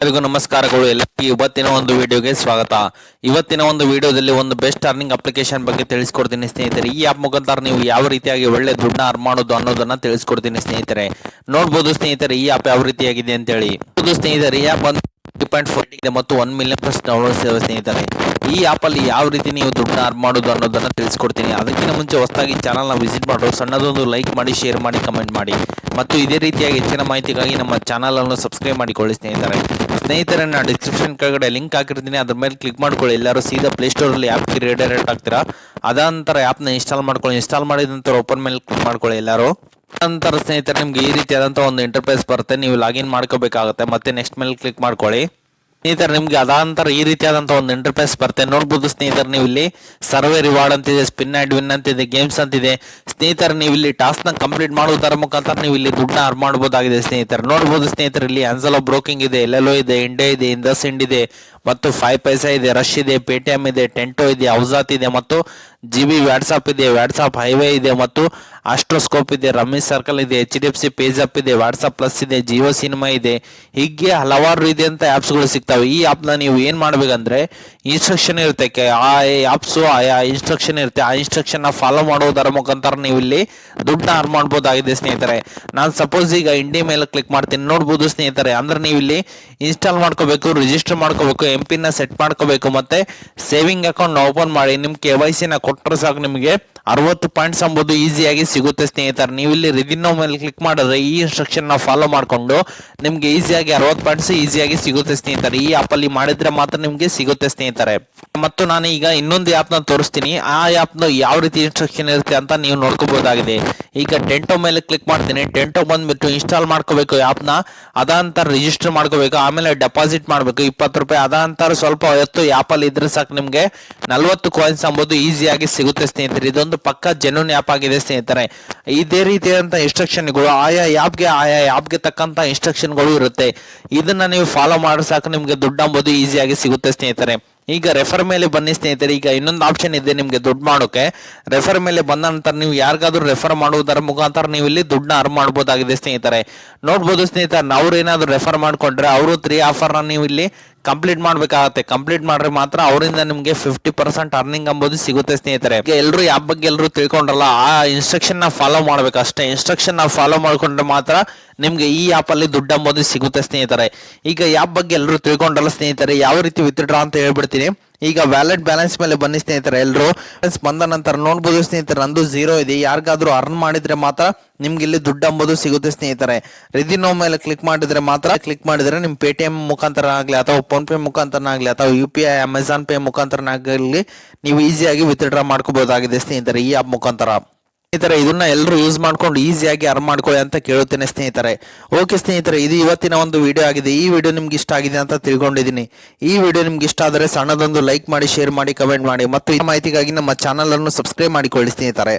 ಎಲ್ಲರಿಗೂ ನಮಸ್ಕಾರಗಳು. ಎಲ್ಲರಿಗೂ ಇವತ್ತಿನ ಒಂದು ವಿಡಿಯೋಗೆ ಸ್ವಾಗತ. ಇವತ್ತಿನ ಒಂದು ವಿಡಿಯೋದಲ್ಲಿ ಒಂದು ಬೆಸ್ಟ್ ಅರ್ನಿಂಗ್ ಅಪ್ಲಿಕೇಶನ್ ಬಗ್ಗೆ ತಿಳಿಸ್ಕೊಡ್ತೀನಿ ಸ್ನೇಹಿತರೆ. ಈ ಆಪ್ ಮುಖಾಂತರ ನೀವು ಯಾವ ರೀತಿಯಾಗಿ ಒಳ್ಳೆ ದುಡ್ಡನ್ನ ಅರ್ನ್ ಮಾಡೋದು ಅನ್ನೋದನ್ನ ತಿಳಿಸ್ಕೊಡ್ತೀನಿ ಸ್ನೇಹಿತರೆ. ನೋಡ್ಬೋದು ಸ್ನೇಹಿತರೆ ಈ ಆಪ್ ಯಾವ ರೀತಿಯಾಗಿದೆ ಅಂತೇಳಿ. ಸ್ನೇಹಿತರೆ ಈ ಆಪ್ 3.4 ಇದೆ ಮತ್ತು 1 ಮಿಲಿಯನ್ ಪ್ಲಸ್ ಡೌನ್ಲೋಡ್ಸ್ ಇವೆ ಸ್ನೇಹಿತರೆ. ಈ ಆಪ್ ಅಲ್ಲಿ ಯಾವ ರೀತಿ ನೀವು ದುಡ್ಡನ್ನ ಅರ್ನ್ ಮಾಡೋದು ಅನ್ನೋದನ್ನ ತಿಳಿಸ್ಕೊಡ್ತೀನಿ. ಅದಕ್ಕಿಂತ ಮುಂಚೆ ಹೊಸದಾಗಿ ಚಾನಲ್ನ ವಿಸಿಟ್ ಮಾಡೋರು ಸಣ್ಣದೊಂದು ಲೈಕ್ ಮಾಡಿ, ಶೇರ್ ಮಾಡಿ, ಕಮೆಂಟ್ ಮಾಡಿ ಮತ್ತು ಇದೇ ರೀತಿಯಾಗಿ ಹೆಚ್ಚಿನ ಮಾಹಿತಿಗಾಗಿ ನಮ್ಮ ಚಾನಲ್ ಅನ್ನು ಸಬ್ಸ್ಕ್ರೈಬ್ ಮಾಡಿಕೊಳ್ಳಿ ಸ್ನೇಹಿತರೆ ನಾನು ಡಿಸ್ಕ್ರಿಪ್ಷನ್ ಕೆಳಗಡೆ ಲಿಂಕ್ ಹಾಕಿರ್ತೀನಿ, ಅದ್ರ ಮೇಲೆ ಕ್ಲಿಕ್ ಮಾಡ್ಕೊಳ್ಳಿ. ಎಲ್ಲರೂ ಸೀದಾ ಪ್ಲೇಸ್ಟೋರ್ ಅಲ್ಲಿ ಆ್ಯಪ್ಗೆ ರಿಡೈರೆಕ್ಟ್ ಆಗ್ತೀರಾ. ಅದಂತರ ಆ್ಯಪ್ನ ಇನ್ಸ್ಟಾಲ್ ಮಾಡ್ಕೊಳ್ಳಿ. ಇನ್ಸ್ಟಾಲ್ ಮಾಡಿದ ನಂತರ ಓಪನ್ ಮೇಲೆ ಕ್ಲಿಕ್ ಮಾಡ್ಕೊಳ್ಳಿ ಎಲ್ಲರೂ. ನಂತರ ಸ್ನೇಹಿತರೆ ನಿಮ್ಗೆ ಈ ರೀತಿಯಾದಂಥ ಒಂದು ಇಂಟರ್ಫೇಸ್ ಬರುತ್ತೆ. ನೀವು ಲಾಗಿನ್ ಮಾಡ್ಕೋಬೇಕಾಗುತ್ತೆ. ಮತ್ತೆ ನೆಕ್ಸ್ಟ್ ಮೇಲೆ ಕ್ಲಿಕ್ ಮಾಡ್ಕೊಳ್ಳಿ. ಸ್ನೇಹಿತರೆ ನಿಮ್ಗೆ ಅದಾಂತರ ಈ ರೀತಿಯಾದಂಥ ಒಂದು ಇಂಟರ್ಫೇಸ್ ಬರುತ್ತೆ. ನೋಡ್ಬೋದು ಸ್ನೇಹಿತರೆ, ನೀವು ಇಲ್ಲಿ ಸರ್ವೆ ರಿವಾರ್ಡ್ ಅಂತಿದೆ, ಸ್ಪಿನ್ ಆ್ಯಂಡ್ ವಿನ್ ಅಂತಿದೆ, ಗೇಮ್ಸ್ ಅಂತಿದೆ. ಸ್ನೇಹಿತರೆ ನೀವು ಇಲ್ಲಿ ಟಾಸ್ಕ್ನ ಕಂಪ್ಲೀಟ್ ಮಾಡೋದರ ಮುಖಾಂತರ ನೀವು ಇಲ್ಲಿ ದುಡ್ಡನ್ನ ಅರ್ನ್ ಮಾಡ್ಬೋದಾಗಿದೆ ಸ್ನೇಹಿತರೆ. ನೋಡ್ಬೋದು ಸ್ನೇಹಿತರೆ, ಇಲ್ಲಿ ಆನ್ಸಲ್ ಆಫ್ ಬ್ರೋಕಿಂಗ್ ಇದೆ, LLO ಇದೆ, ಇಂಡಿಯಾ ಇದೆ, ಇಂದಸ್ ಇಂಡ್ ಇದೆ ಮತ್ತು 5 ಪೈಸಾ ಇದೆ, ರಶ್ ಇದೆ, ಪೇಟಿಎಂ ಇದೆ, ಟೆಂಟೋ ಇದೆ, ಔಜಾತ್ ಇದೆ ಮತ್ತು GB ವಾಟ್ಸಾಪ್ ಇದೆ, ವಾಟ್ಸಾಪ್ ಹೈವೇ ಇದೆ ಮತ್ತು ಆಸ್ಟ್ರೋಸ್ಕೋಪ್ ಇದೆ, ರಮೇಶ್ ಸರ್ಕಲ್ ಇದೆ, HDFC ಪೇಜ್ ಅಪ್ ಇದೆ, ವಾಟ್ಸಾಪ್ ಪ್ಲಸ್ ಇದೆ, ಜಿಯೋ ಸಿನಿಮಾ ಇದೆ. ಹೀಗೆ ಹಲವಾರು ರೀತಿಯಂತ ಆ್ಯಪ್ಸ್ಗಳು ಸಿಗ್ತವೆ. ಈ ಆ್ಯಪ್ನ ನೀವು ಏನು ಮಾಡಬೇಕಂದ್ರೆ ಇನ್ಸ್ಟ್ರಕ್ಷನ್ ಇರುತ್ತೆ, ಆ ಆ್ಯಪ್ಸು ಆಯಾ ಇನ್ಸ್ಟ್ರಕ್ಷನ್ ಇರುತ್ತೆ. ಆ ಇನ್ಸ್ಟ್ರಕ್ಷನ್ನ ಫಾಲೋ ಮಾಡೋದರ ಮುಖಾಂತರ ನೀವು ಇಲ್ಲಿ ದುಡ್ಡನ್ನ ಅರ್ನ್ ಮಾಡ್ಬೋದಾಗಿದೆ ಸ್ನೇಹಿತರೆ. ನಾನು ಸಪೋಸ್ ಈಗ ಇಂಡಿ ಮೇಲೆ ಕ್ಲಿಕ್ ಮಾಡ್ತೀನಿ. ನೋಡ್ಬೋದು ಸ್ನೇಹಿತರೆ, ಅಂದ್ರೆ ನೀವು ಇಲ್ಲಿ ಇನ್ಸ್ಟಾಲ್ ಮಾಡ್ಕೋಬೇಕು, ರಿಜಿಸ್ಟರ್ ಮಾಡ್ಕೋಬೇಕು, MP ನ ಸೆಟ್ ಮಾಡ್ಕೋಬೇಕು ಮತ್ತೆ ಸೇವಿಂಗ್ ಅಕೌಂಟ್ ಓಪನ್ ಮಾಡಿ ನಿಮ್ಮ KYC ನ ಕೊಟ್ಟರೆ ಸಾಕು ನಿಮಗೆ 60 ಪಾಯಿಂಟ್ಸ್ ಎಂಬುದು ಈಸಿಯಾಗಿ ಸಿಗುತ್ತೆ ಸ್ನೇಹಿತರೆ. ನೀವು ಇಲ್ಲಿ ರಿದಿನೋ ಮೇಲೆ ಕ್ಲಿಕ್ ಮಾಡಿದ್ರೆ ಈ ಇನ್ಸ್ಟ್ರಕ್ಷನ್ ನ ಫಾಲೋ ಮಾಡ್ಕೊಂಡು ನಿಮ್ಗೆ ಈಸಿಯಾಗಿ 60 ಪಾಯಿಂಟ್ಸ್ ಈಸಿಯಾಗಿ ಸಿಗುತ್ತೆ ಸ್ನೇಹಿತರೆ. ಈ ಆಪ್ ಅಲ್ಲಿ ಮಾಡಿದ್ರೆ ಮಾತ್ರ ನಿಮ್ಗೆ ಸಿಗುತ್ತೆ ಸ್ನೇಹಿತರೆ. ಮತ್ತು ನಾನು ಈಗ ಇನ್ನೊಂದು ಆಪ್ ನ ತೋರಿಸ್ತೀನಿ. ಆ ಆಪ್ ನ ಯಾವ ರೀತಿ ಇನ್ಸ್ಟ್ರಕ್ಷನ್ ಇರುತ್ತೆ ಅಂತ ನೀವು ನೋಡ್ಕೋಬಹುದಾಗಿದೆ. ಈಗ ಟೆಂಟೋ ಮೇಲೆ ಕ್ಲಿಕ್ ಮಾಡ್ತೀನಿ. ಟೆಂಟೋ ಬಂದ್ಬಿಟ್ಟು ಇನ್ಸ್ಟಾಲ್ ಮಾಡ್ಕೋಬೇಕು ಆಪ್ ನ, ಅದಂತರ ರಿಜಿಸ್ಟರ್ ಮಾಡ್ಕೋಬೇಕು, ಆಮೇಲೆ ಡೆಪಾಸಿಟ್ ಮಾಡಬೇಕು 20 ರೂಪಾಯಿ. ಅದಂತರ ಸ್ವಲ್ಪ ಹೊತ್ತು ಆಪ್ ಅಲ್ಲಿ ಇದ್ರೆ ಸಾಕು ನಿಮ್ಗೆ 40 ಕಾಯಿನ್ಸ್ ಎಂಬುದು ಈಸಿಯಾಗಿ ಸಿಗುತ್ತೆ ಸ್ನೇಹಿತರೆ. ಇದೊಂದು ಪಕ್ಕಾ ಜೆನ್ಯೂನ್ ಆಪ್ ಆಗಿದೆ ಸ್ನೇಹಿತರೆ. ಇದೇ ರೀತಿಯಾದಂತ ಇನ್ಸ್ಟ್ರಕ್ಷನ್ಗಳು ಆಯಾ ಆಪ್ಗೆ ತಕ್ಕಂತ ಇನ್ಸ್ಟ್ರಕ್ಷನ್ಗಳು ಇರುತ್ತೆ. ಇದನ್ನ ನೀವು ಫಾಲೋ ಮಾಡಿ ಸಾಕು ನಿಮ್ಗೆ ದುಡ್ಡು ಎಂಬುದು ಈಸಿಯಾಗಿ ಸಿಗುತ್ತೆ ಸ್ನೇಹಿತರೆ. ಈಗ ರೆಫರ್ ಮೇಲೆ ಬನ್ನಿ ಸ್ನೇಹಿತರೆ. ಈಗ ಇನ್ನೊಂದು ಆಪ್ಷನ್ ಇದೆ ನಿಮ್ಗೆ ದುಡ್ಡು ಮಾಡೋಕೆ. ರೆಫರ್ ಮೇಲೆ ಬಂದ ನಂತರ ನೀವು ಯಾರಿಗಾದ್ರೂ ರೆಫರ್ ಮಾಡುವುದರ ಮುಖಾಂತರ ನೀವು ಇಲ್ಲಿ ದುಡ್ಡನ್ನ ಅರ್ನ್ ಮಾಡಬಹುದಾಗಿದೆ ಸ್ನೇಹಿತರೆ. ನೋಡ್ಬೋದು ಸ್ನೇಹಿತರೆ, ಅವ್ರು ಏನಾದ್ರು ರೆಫರ್ ಮಾಡ್ಕೊಂಡ್ರೆ ಅವರು 3 ಆಫರ್ನ ನೀವು ಇಲ್ಲಿ ಕಂಪ್ಲೀಟ್ ಮಾಡ್ಬೇಕಾಗತ್ತೆ. ಕಂಪ್ಲೀಟ್ ಮಾಡ್ರೆ ಮಾತ್ರ ಅವರಿಂದ ನಿಮ್ಗೆ 50% ಅರ್ನಿಂಗ್ ಎಂಬುದು ಸಿಗುತ್ತೆ ಸ್ನೇಹಿತರೆ. ಈಗ ಎಲ್ಲರೂ ಆಪ್ ಬಗ್ಗೆ ಎಲ್ಲರೂ ತಿಳ್ಕೊಂಡ್ರಲ್ಲ, ಆ ಇನ್ಸ್ಟ್ರಕ್ಷನ್ ನ ಫಾಲೋ ಮಾಡ್ಬೇಕು ಅಷ್ಟೇ. ಇನ್ಸ್ಟ್ರಕ್ಷನ್ ನ ಫಾಲೋ ಮಾಡ್ಕೊಂಡ್ರೆ ಮಾತ್ರ ನಿಮ್ಗೆ ಈ ಆಪ್ ಅಲ್ಲಿ ದುಡ್ಡು ಎಂಬುದು ಸಿಗುತ್ತೆ ಸ್ನೇಹಿತರೆ. ಈಗ ಆಪ್ ಬಗ್ಗೆ ಎಲ್ಲರೂ ತಿಳ್ಕೊಂಡ್ರಲ್ಲ ಸ್ನೇಹಿತರೆ, ಯಾವ ರೀತಿ ವಿತ್ಡ್ರಾ ಅಂತ ಹೇಳ್ಬಿಡ್ತೀನಿ. ಈಗ ವ್ಯಾಲೆಟ್ ಬ್ಯಾಲೆನ್ಸ್ ಮೇಲೆ ಬನ್ನಿ ಸ್ನೇಹಿತರೆ. ಎಲ್ಲರೂ ಬಂದ ನಂತರ ನೋಡ್ಬೋದು ಸ್ನೇಹಿತರೆ, ನಂದು 0 ಇದೆ. ಯಾರಿಗಾದ್ರೂ ಅರ್ನ್ ಮಾಡಿದ್ರೆ ಮಾತ್ರ ನಿಮ್ಗೆ ಇಲ್ಲಿ ದುಡ್ಡು ಎಂಬುದು ಸಿಗುತ್ತೆ ಸ್ನೇಹಿತರೆ. ರಿದಿನೋ ಮೇಲೆ ಕ್ಲಿಕ್ ಮಾಡಿದ್ರೆ ನಿಮ್ ಪೇಟಿಎಂ ಮುಖಾಂತರ ಆಗ್ಲಿ ಅಥವಾ ಫೋನ್ ಪೇ ಮುಖಾಂತರ ಆಗ್ಲಿ ಅಥವಾ UPI ಅಮೆಜಾನ್ ಪೇ ಮುಖಾಂತರ ಆಗಲಿ ನೀವು ಈಸಿಯಾಗಿ ವಿತ್ಡ್ರಾ ಮಾಡ್ಕೋಬಹುದಾಗಿದೆ ಸ್ನೇಹಿತರೆ ಈ ಆಪ್ ಮುಖಾಂತರ. ಸ್ನೇಹಿತರೆ, ಇದನ್ನ ಎಲ್ಲರೂ ಯೂಸ್ ಮಾಡ್ಕೊಂಡು ಈಸಿಯಾಗಿ ಅರ್ನ್ ಮಾಡ್ಕೊಳ್ಳಿ ಅಂತ ಕೇಳುತ್ತೇನೆ ಸ್ನೇಹಿತರೆ. ಓಕೆ ಸ್ನೇಹಿತರೆ, ಇದು ಇವತ್ತಿನ ಒಂದು ವಿಡಿಯೋ ಆಗಿದೆ. ಈ ವಿಡಿಯೋ ನಿಮ್ಗೆ ಇಷ್ಟ ಆಗಿದೆ ಅಂತ ತಿಳ್ಕೊಂಡಿದ್ದೀನಿ. ಈ ವಿಡಿಯೋ ನಿಮ್ಗೆ ಇಷ್ಟ ಆದರೆ ಸಣ್ಣದೊಂದು ಲೈಕ್ ಮಾಡಿ, ಶೇರ್ ಮಾಡಿ, ಕಮೆಂಟ್ ಮಾಡಿ ಮತ್ತು ಈ ಮಾಹಿತಿಗಾಗಿ ನಮ್ಮ ಚಾನಲ್ ಅನ್ನು ಸಬ್ಸ್ಕ್ರೈಬ್ ಮಾಡಿಕೊಳ್ಳಿ ಸ್ನೇಹಿತರೆ.